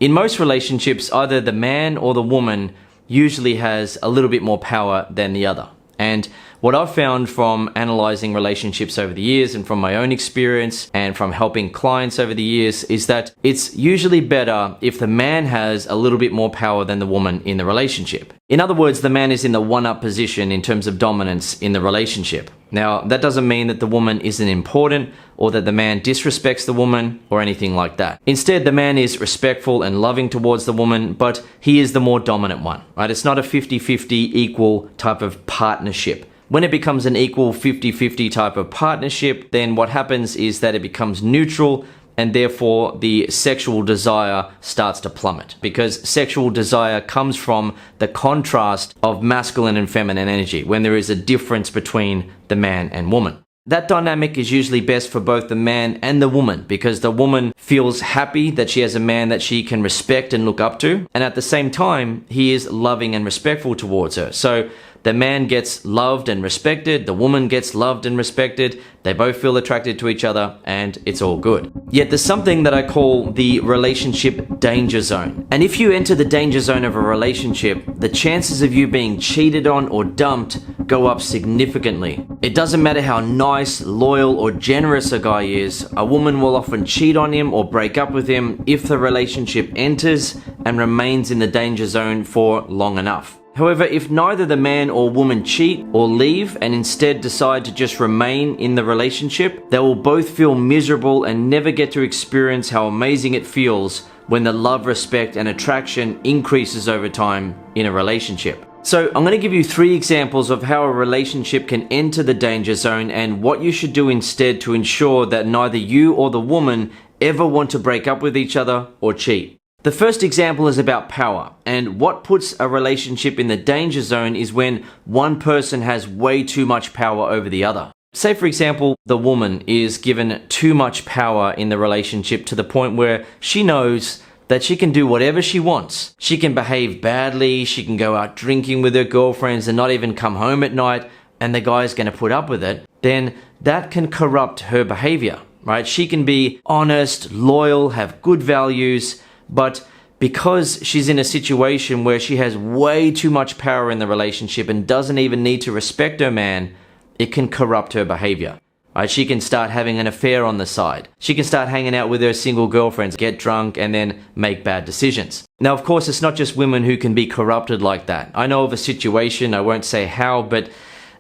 In most relationships, either the man or the woman usually has a little bit more power than the other. And what I've found from analyzing relationships over the years and from my own experience and from helping clients over the years is that it's usually better if the man has a little bit more power than the woman in the relationship. In other words, the man is in the one-up position in terms of dominance in the relationship. Now, that doesn't mean that the woman isn't important or that the man disrespects the woman or anything like that. Instead, the man is respectful and loving towards the woman, but he is the more dominant one, right? It's not a 50-50 equal type of partnership. When it becomes an equal 50-50 type of partnership, then what happens is that it becomes neutral, and therefore the sexual desire starts to plummet, because sexual desire comes from the contrast of masculine and feminine energy when there is a difference between the man and woman. That dynamic is usually best for both the man and the woman, because the woman feels happy that she has a man that she can respect and look up to, and at the same time he is loving and respectful towards her. So the man gets loved and respected, the woman gets loved and respected, they both feel attracted to each other, and it's all good. Yet there's something that I call the relationship danger zone. And if you enter the danger zone of a relationship, the chances of you being cheated on or dumped go up significantly. It doesn't matter how nice, loyal, or generous a guy is, a woman will often cheat on him or break up with him if the relationship enters and remains in the danger zone for long enough. However, if neither the man or woman cheat or leave and instead decide to just remain in the relationship, they will both feel miserable and never get to experience how amazing it feels when the love, respect, and attraction increases over time in a relationship. So I'm going to give you 3 examples of how a relationship can enter the danger zone and what you should do instead to ensure that neither you or the woman ever want to break up with each other or cheat. The first example is about power, and what puts a relationship in the danger zone is when one person has way too much power over the other. Say, for example, the woman is given too much power in the relationship to the point where she knows that she can do whatever she wants. She can behave badly, she can go out drinking with her girlfriends and not even come home at night, and the guy's going to put up with it. Then that can corrupt her behavior, right? She can be honest, loyal, have good values, but because she's in a situation where she has way too much power in the relationship and doesn't even need to respect her man, it can corrupt her behavior. Right? She can start having an affair on the side. She can start hanging out with her single girlfriends, get drunk, and then make bad decisions. Now, of course, it's not just women who can be corrupted like that. I know of a situation, I won't say how, but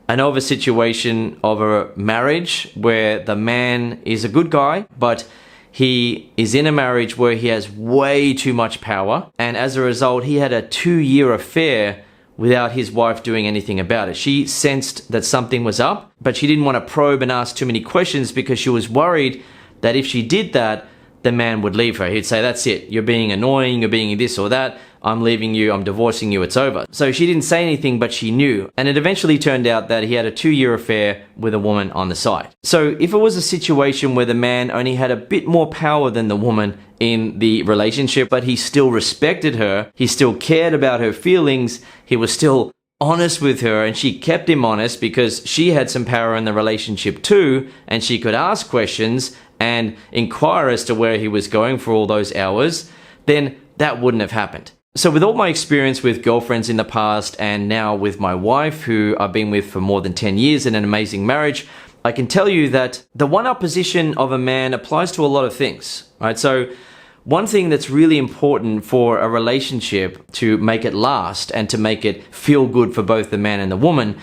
I know of a situation of a marriage where the man is a good guy, but he is in a marriage where he has way too much power, and as a result, he had a 2-year affair without his wife doing anything about it. She sensed that something was up, but she didn't want to probe and ask too many questions because she was worried that if she did that, the man would leave her. He'd say, "That's it, you're being annoying, you're being this or that, I'm leaving you, I'm divorcing you, it's over." So she didn't say anything, but she knew. And it eventually turned out that he had a 2-year affair with a woman on the side. So if it was a situation where the man only had a bit more power than the woman in the relationship, but he still respected her, he still cared about her feelings, he was still honest with her, and she kept him honest because she had some power in the relationship too, and she could ask questions and inquire as to where he was going for all those hours, then that wouldn't have happened. So with all my experience with girlfriends in the past and now with my wife, who I've been with for more than 10 years in an amazing marriage, I can tell you that the one-up position of a man applies to a lot of things, right? So one thing that's really important for a relationship to make it last and to make it feel good for both the man and the woman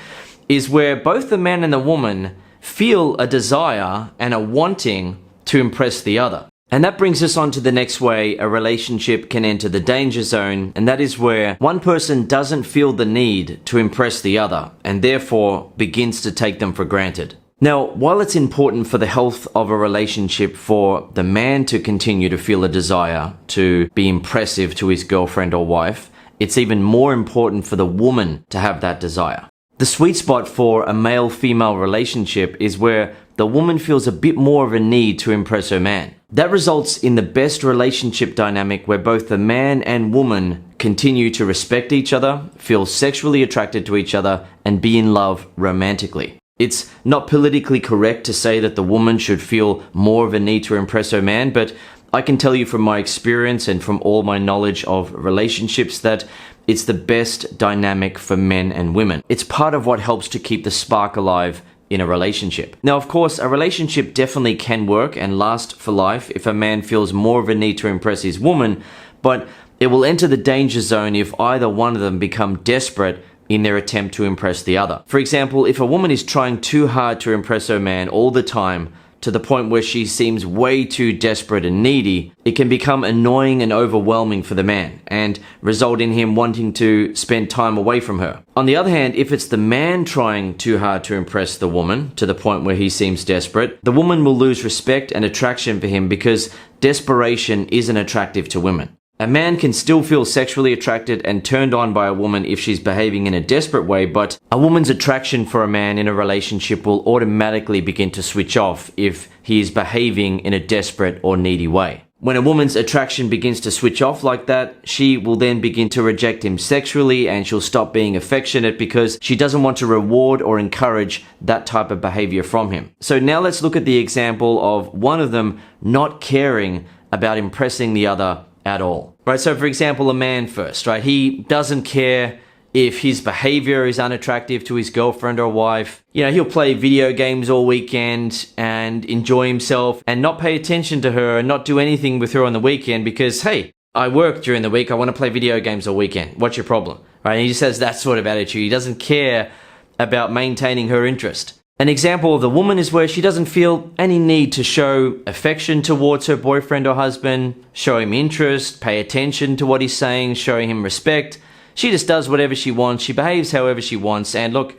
is where both the man and the woman feel a desire and a wanting to impress the other. And that brings us on to the next way a relationship can enter the danger zone, and that is where one person doesn't feel the need to impress the other and therefore begins to take them for granted. Now, while it's important for the health of a relationship for the man to continue to feel a desire to be impressive to his girlfriend or wife, it's even more important for the woman to have that desire. The sweet spot for a male-female relationship is where the woman feels a bit more of a need to impress her man. That results in the best relationship dynamic where both the man and woman continue to respect each other, feel sexually attracted to each other, and be in love romantically. It's not politically correct to say that the woman should feel more of a need to impress her man, but I can tell you from my experience and from all my knowledge of relationships that it's the best dynamic for men and women. It's part of what helps to keep the spark alive in a relationship. Now, of course, a relationship definitely can work and last for life if a man feels more of a need to impress his woman, but it will enter the danger zone if either one of them become desperate in their attempt to impress the other. For example, if a woman is trying too hard to impress her man all the time, to the point where she seems way too desperate and needy, it can become annoying and overwhelming for the man and result in him wanting to spend time away from her. On the other hand, if it's the man trying too hard to impress the woman to the point where he seems desperate, the woman will lose respect and attraction for him because desperation isn't attractive to women. A man can still feel sexually attracted and turned on by a woman if she's behaving in a desperate way, but a woman's attraction for a man in a relationship will automatically begin to switch off if he is behaving in a desperate or needy way. When a woman's attraction begins to switch off like that, she will then begin to reject him sexually and she'll stop being affectionate because she doesn't want to reward or encourage that type of behavior from him. So now let's look at the example of one of them not caring about impressing the other at all. Right, so for example, a man first, right? He doesn't care if his behavior is unattractive to his girlfriend or wife. You know, he'll play video games all weekend and enjoy himself and not pay attention to her and not do anything with her on the weekend because, hey, I work during the week, I want to play video games all weekend. What's your problem? Right, and he just has that sort of attitude. He doesn't care about maintaining her interest. An example of the woman is where she doesn't feel any need to show affection towards her boyfriend or husband, show him interest, pay attention to what he's saying, showing him respect. She just does whatever she wants, she behaves however she wants, and look,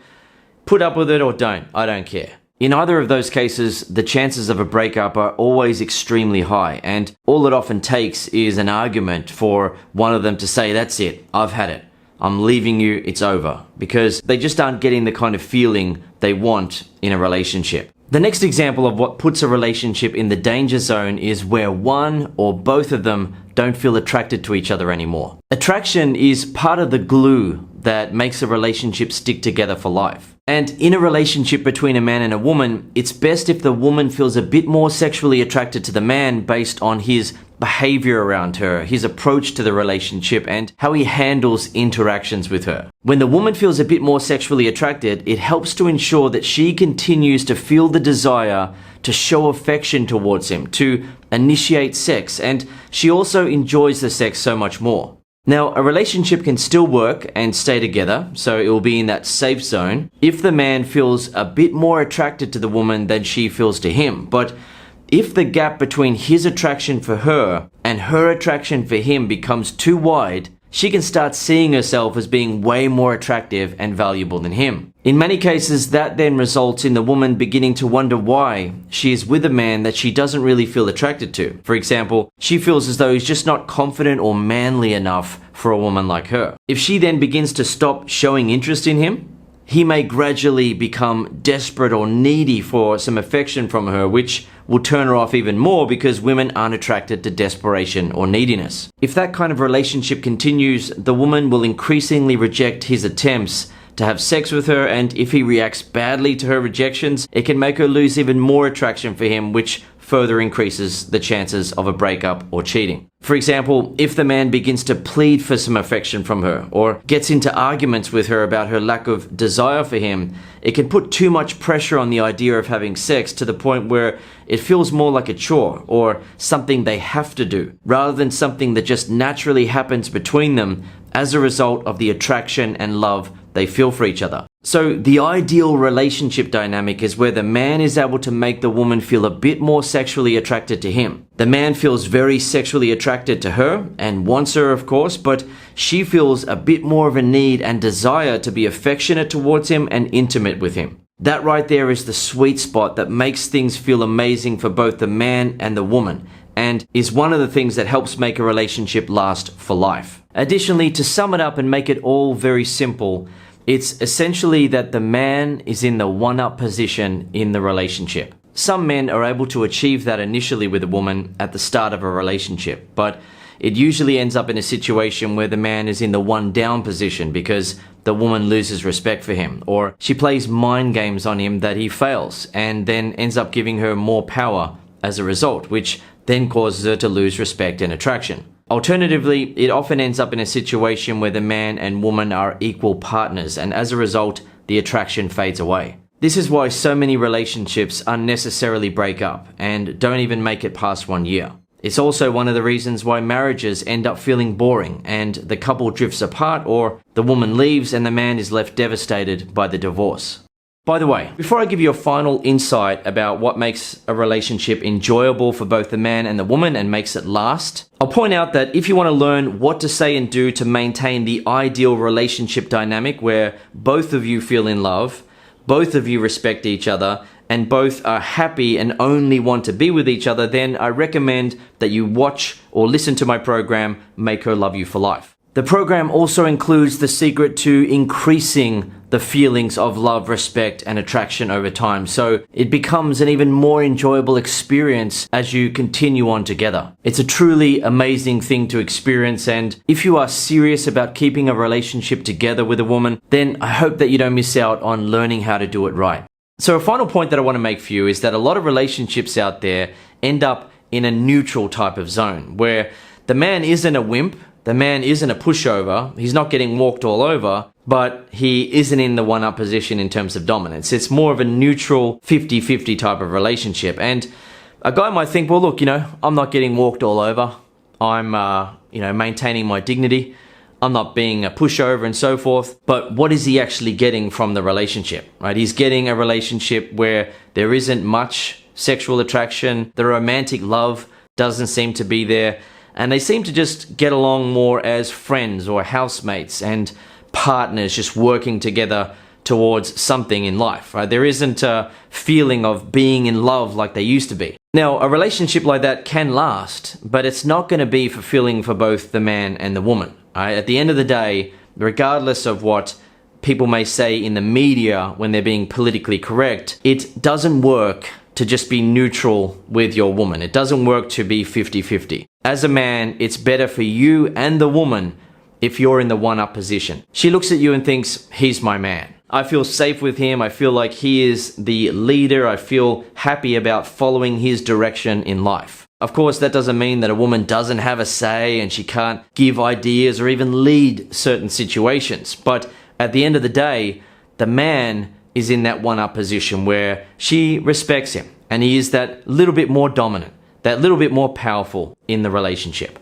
put up with it or don't, I don't care. In either of those cases, the chances of a breakup are always extremely high, and all it often takes is an argument for one of them to say, that's it, I've had it. I'm leaving you, it's over, because they just aren't getting the kind of feeling they want in a relationship. The next example of what puts a relationship in the danger zone is where one or both of them don't feel attracted to each other anymore. Attraction is part of the glue that makes a relationship stick together for life. And in a relationship between a man and a woman, it's best if the woman feels a bit more sexually attracted to the man based on his behavior around her, his approach to the relationship, and how he handles interactions with her. When the woman feels a bit more sexually attracted, it helps to ensure that she continues to feel the desire to show affection towards him, to initiate sex, and she also enjoys the sex so much more. Now, a relationship can still work and stay together, so it will be in that safe zone, if the man feels a bit more attracted to the woman than she feels to him. But if the gap between his attraction for her and her attraction for him becomes too wide, she can start seeing herself as being way more attractive and valuable than him. In many cases, that then results in the woman beginning to wonder why she is with a man that she doesn't really feel attracted to. For example, she feels as though he's just not confident or manly enough for a woman like her. If she then begins to stop showing interest in him, he may gradually become desperate or needy for some affection from her, which will turn her off even more because women aren't attracted to desperation or neediness. If that kind of relationship continues, the woman will increasingly reject his attempts to have sex with her, and if he reacts badly to her rejections, it can make her lose even more attraction for him, which further increases the chances of a breakup or cheating. For example, if the man begins to plead for some affection from her or gets into arguments with her about her lack of desire for him, it can put too much pressure on the idea of having sex to the point where it feels more like a chore or something they have to do, rather than something that just naturally happens between them as a result of the attraction and love they feel for each other. So the ideal relationship dynamic is where the man is able to make the woman feel a bit more sexually attracted to him. The man feels very sexually attracted to her and wants her, of course, but she feels a bit more of a need and desire to be affectionate towards him and intimate with him. That right there is the sweet spot that makes things feel amazing for both the man and the woman, and is one of the things that helps make a relationship last for life. Additionally, to sum it up and make it all very simple, it's essentially that the man is in the one-up position in the relationship. Some men are able to achieve that initially with a woman at the start of a relationship, but it usually ends up in a situation where the man is in the one-down position because the woman loses respect for him, or she plays mind games on him that he fails and then ends up giving her more power as a result, which then causes her to lose respect and attraction. Alternatively, it often ends up in a situation where the man and woman are equal partners, and as a result, the attraction fades away. This is why so many relationships unnecessarily break up and don't even make it past 1 year. It's also one of the reasons why marriages end up feeling boring and the couple drifts apart, or the woman leaves and the man is left devastated by the divorce. By the way, before I give you a final insight about what makes a relationship enjoyable for both the man and the woman and makes it last, I'll point out that if you want to learn what to say and do to maintain the ideal relationship dynamic where both of you feel in love, both of you respect each other, and both are happy and only want to be with each other, then I recommend that you watch or listen to my program, Make Her Love You for Life. The program also includes the secret to increasing the feelings of love, respect, and attraction over time, so it becomes an even more enjoyable experience as you continue on together. It's a truly amazing thing to experience, and if you are serious about keeping a relationship together with a woman, then I hope that you don't miss out on learning how to do it right. So a final point that I want to make for you is that a lot of relationships out there end up in a neutral type of zone, where the man isn't a wimp, the man isn't a pushover, he's not getting walked all over, but he isn't in the one-up position in terms of dominance. It's more of a neutral 50-50 type of relationship. And a guy might think, well, look, I'm not getting walked all over. I'm, maintaining my dignity. I'm not being a pushover and so forth. But what is he actually getting from the relationship, right? He's getting a relationship where there isn't much sexual attraction. The romantic love doesn't seem to be there. And they seem to just get along more as friends or housemates and partners, just working together towards something in life, right? There isn't a feeling of being in love like they used to be. Now, a relationship like that can last, but it's not going to be fulfilling for both the man and the woman, right? At the end of the day, regardless of what people may say in the media when they're being politically correct, it doesn't work to just be neutral with your woman. It doesn't work to be 50-50. As a man, it's better for you and the woman if you're in the one-up position. She looks at you and thinks, he's my man. I feel safe with him. I feel like he is the leader. I feel happy about following his direction in life. Of course, that doesn't mean that a woman doesn't have a say and she can't give ideas or even lead certain situations. But at the end of the day, the man is in that one-up position where she respects him and he is that little bit more dominant, that little bit more powerful in the relationship.